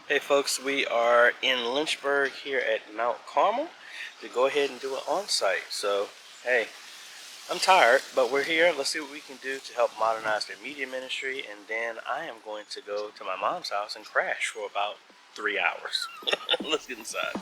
Hey folks, we are in Lynchburg here at Mount Carmel to go ahead and do an on-site. So, hey, I'm tired, but we're here. Let's see what we can do to help modernize their media ministry. And then I am going to go to my mom's house and crash for about 3 hours. Let's get inside.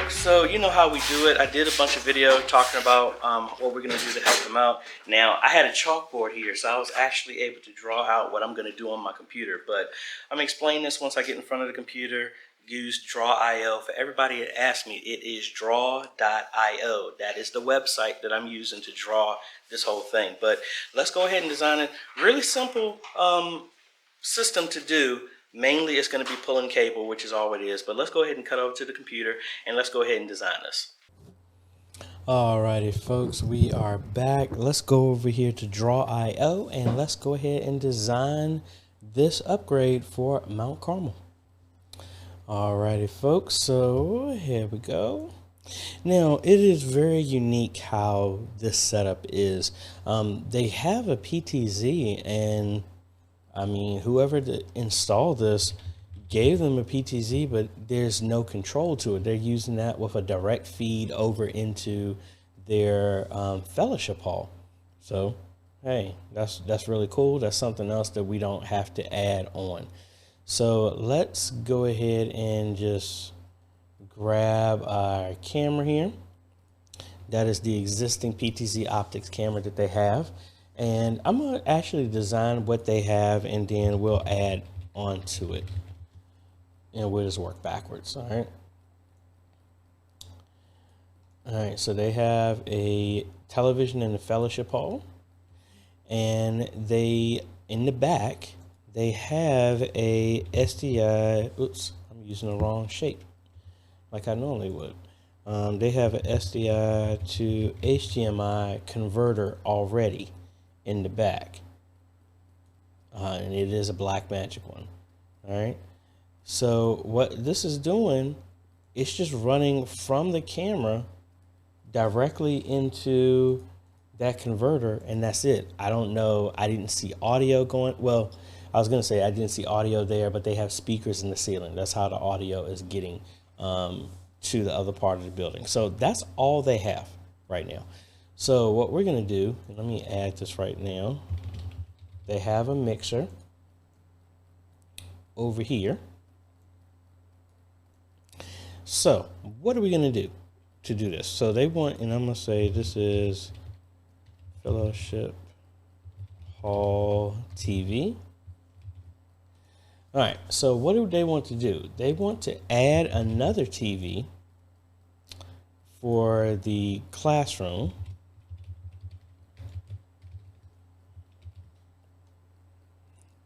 So you know how we do it. I did a bunch of video talking about what we're going to do to help them out. Now, I had a chalkboard here, so I was actually able to draw out what I'm going to do on my computer. But I'm going to explain this once I get in front of the computer. Use Draw.io. For everybody that asked me, it is draw.io. That is the website that I'm using to draw this whole thing. But let's go ahead and design it. Really simple system to do. Mainly it's going to be pulling cable, which is all it is, but let's go ahead and cut over to the computer and let's go ahead and design this. Alrighty folks, we are back. Let's go over here to Draw.io and let's go ahead and design this upgrade for Mount Carmel. Alrighty folks, so here we go. Now it is very unique how this setup is. They have a PTZ, and I mean, whoever installed this gave them a PTZ, but there's no control to it. They're using that with a direct feed over into their fellowship hall. So, hey, that's really cool. That's something else that we don't have to add on. So let's go ahead and just grab our camera here. That is the existing PTZ optics camera that they have. And I'm going to actually design what they have, and then we'll add on to it. And we'll just work backwards, all right? All right, so they have a television in the fellowship hall. And they, in the back, they have a SDI, oops, I'm using the wrong shape, like I normally would. They have an SDI to HDMI converter already in the back, and it is a Blackmagic one. All right, so what this is doing, it's just running from the camera directly into that converter, and that's it. I don't know, I didn't see audio going, well, I was gonna say I didn't see audio there, but they have speakers in the ceiling. That's how the audio is getting to the other part of the building. So that's all they have right now. So what we're going to do, let me add this right now. They have a mixer over here. So what are we going to do this? So they want, and I'm going to say this is Fellowship Hall TV. All right, so what do they want to do? They want to add another TV for the classroom.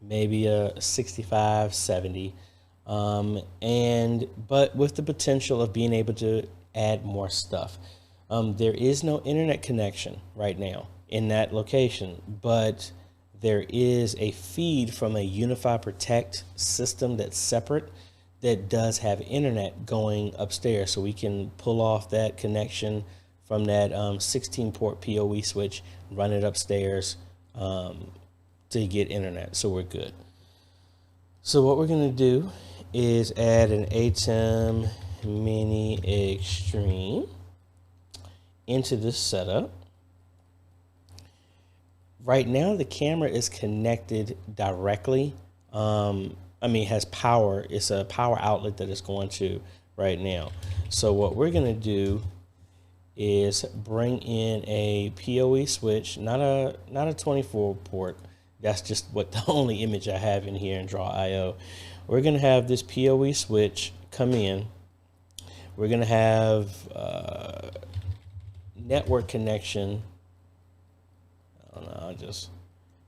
Maybe a 65, 70, but with the potential of being able to add more stuff. There is no internet connection right now in that location, but there is a feed from a Unify Protect system that's separate that does have internet going upstairs, so we can pull off that connection from that 16-port PoE switch, run it upstairs, to get internet, so we're good. So what we're going to do is add an ATEM Mini Extreme into this setup. Right now the camera is connected directly. It has power. It's a power outlet that it's going to right now. So what we're going to do is bring in a PoE switch, not a 24 port. That's just what the only image I have in here in Draw.io. We're going to have this PoE switch come in. We're going to have network connection I don't know, I'll just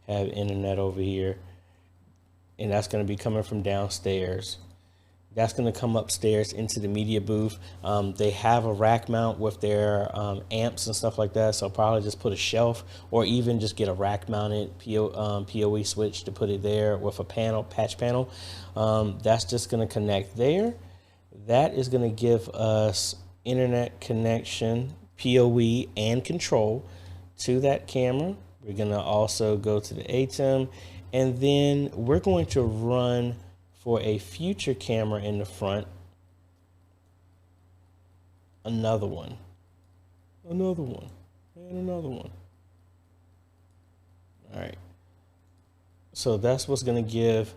have internet over here, and that's going to be coming from downstairs. That's going to come upstairs into the media booth. They have a rack mount with their amps and stuff like that, so I'll probably just put a shelf, or even just get a rack mounted PoE switch to put it there with a patch panel. That's just going to connect there. That is going to give us internet connection, PoE, and control to that camera. We're going to also go to the ATEM, and then we're going to run for a future camera in the front, another one, and another one. All right. So that's what's going to give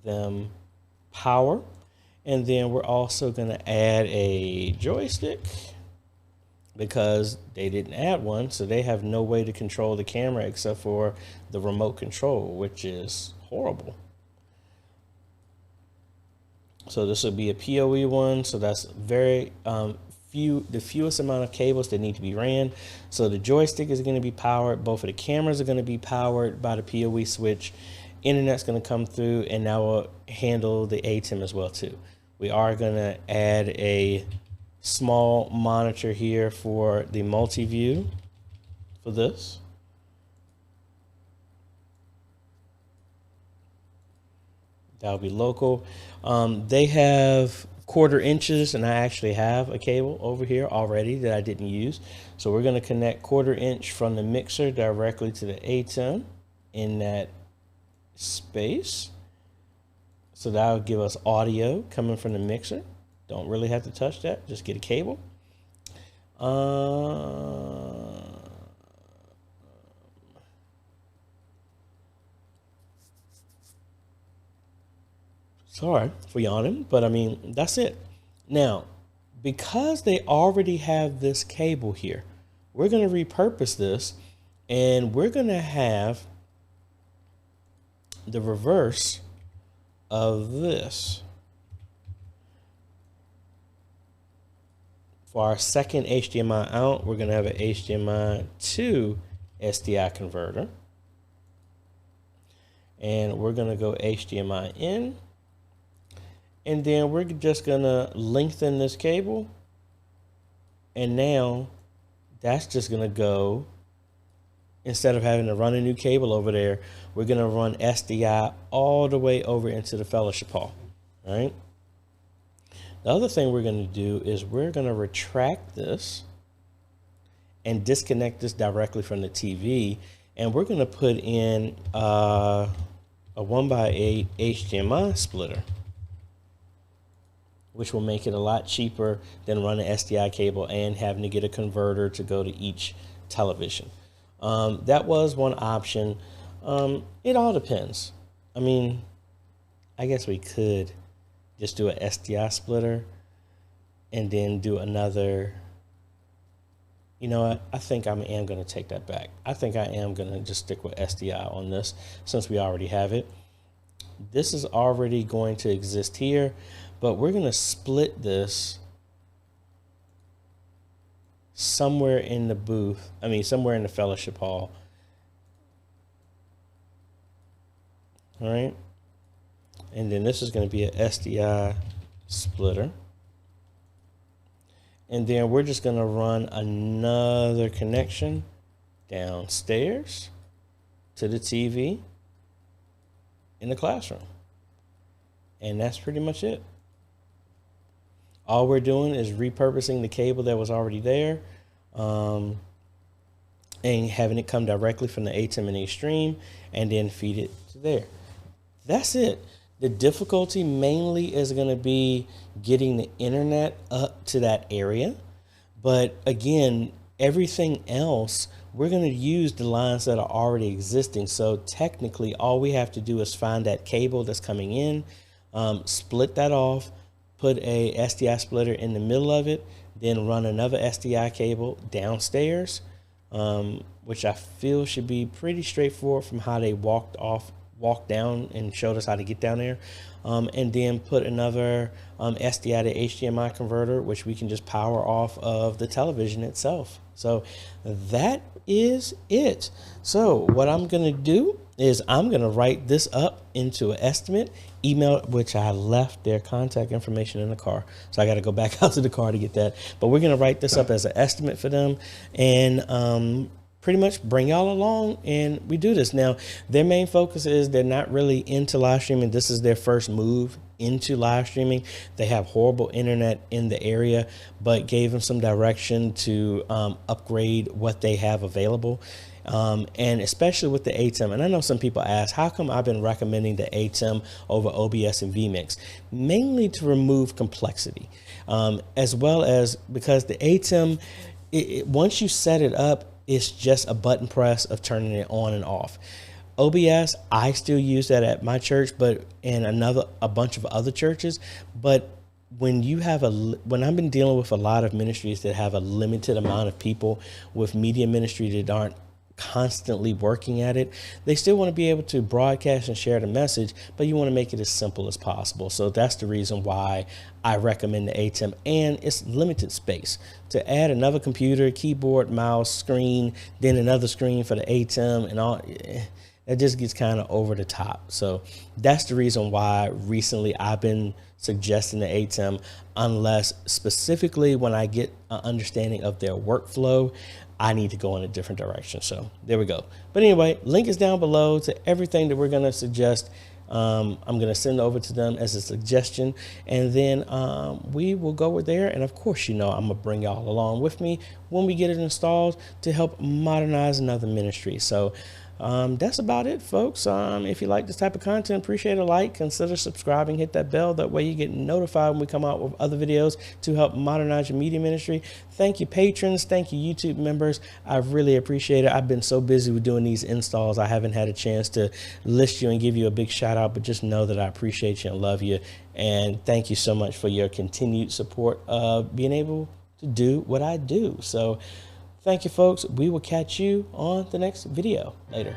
them power. And then we're also going to add a joystick, because they didn't add one. So they have no way to control the camera except for the remote control, which is horrible. So this will be a PoE one. So that's very the fewest amount of cables that need to be ran. So the joystick is going to be powered. Both of the cameras are going to be powered by the PoE switch. Internet's going to come through, and now we'll handle the ATEM as well too. We are going to add a small monitor here for the multi-view for this. That'll be local. They have 1/4 inches, and I actually have a cable over here already that I didn't use. So we're going to connect 1/4 inch from the mixer directly to the ATEM in that space. So that'll give us audio coming from the mixer. Don't really have to touch that. Just get a cable. Sorry for yawning, but I mean, that's it. Now, because they already have this cable here, we're going to repurpose this, and we're going to have the reverse of this. For our second HDMI out, we're going to have an HDMI to SDI converter. And we're going to go HDMI in. And then we're just going to lengthen this cable. And now that's just going to go, instead of having to run a new cable over there, we're going to run SDI all the way over into the fellowship hall. All right. The other thing we're going to do is we're going to retract this and disconnect this directly from the TV. And we're going to put in a 1x8 HDMI splitter, which will make it a lot cheaper than running an SDI cable and having to get a converter to go to each television. That was one option. It all depends. I mean, I guess we could just do an SDI splitter and then do another. You know what? I think I am going to take that back. I think I am going to just stick with SDI on this, since we already have it. This is already going to exist here, but we're going to split this somewhere in the booth. I mean, somewhere in the fellowship hall. All right. And then this is going to be an SDI splitter. And then we're just going to run another connection downstairs to the TV in the classroom. And that's pretty much it. All we're doing is repurposing the cable that was already there, and having it come directly from the ATEM and Extreme, and then feed it to there. That's it. The difficulty mainly is going to be getting the internet up to that area. But again, everything else, we're going to use the lines that are already existing. So technically, all we have to do is find that cable that's coming in, split that off, put a SDI splitter in the middle of it, then run another SDI cable downstairs, which I feel should be pretty straightforward from how they walked off walked down and showed us how to get down there. And then put another SDI to HDMI converter, which we can just power off of the television itself. So that is it. So what I'm going to do is I'm going to write this up into an estimate, email, which I left their contact information in the car. So I got to go back out to the car to get that. But we're going to write this up as an estimate for them, and pretty much bring y'all along and we do this. Now, their main focus is they're not really into live streaming. This is their first move into live streaming. They have horrible internet in the area, but gave them some direction to upgrade what they have available. And especially with the ATEM. And I know some people ask, how come I've been recommending the ATEM over OBS and vMix? Mainly to remove complexity, as well as because the ATEM, once you set it up, it's just a button press of turning it on and off. OBS, I still use that at my church, but in a bunch of other churches. But when I've been dealing with a lot of ministries that have a limited amount of people with media ministry that aren't constantly working at it, they still want to be able to broadcast and share the message, but you want to make it as simple as possible. So that's the reason why I recommend the ATEM, and it's limited space. To add another computer, keyboard, mouse, screen, then another screen for the ATEM and all, it just gets kind of over the top. So that's the reason why recently I've been suggesting the ATEM, unless specifically when I get an understanding of their workflow, I need to go in a different direction. So there we go. But anyway, link is down below to everything that we're going to suggest. I'm going to send over to them as a suggestion, and then we will go over there. And of course, I'm going to bring y'all along with me when we get it installed to help modernize another ministry. So that's about it, folks. If you like this type of content, appreciate a like, consider subscribing, hit that bell. That way you get notified when we come out with other videos to help modernize your media ministry. Thank you, patrons. Thank you, YouTube members. I really appreciate it. I've been so busy with doing these installs, I haven't had a chance to list you and give you a big shout out, but just know that I appreciate you and love you. And thank you so much for your continued support of being able to do what I do. So thank you, folks. We will catch you on the next video. Later.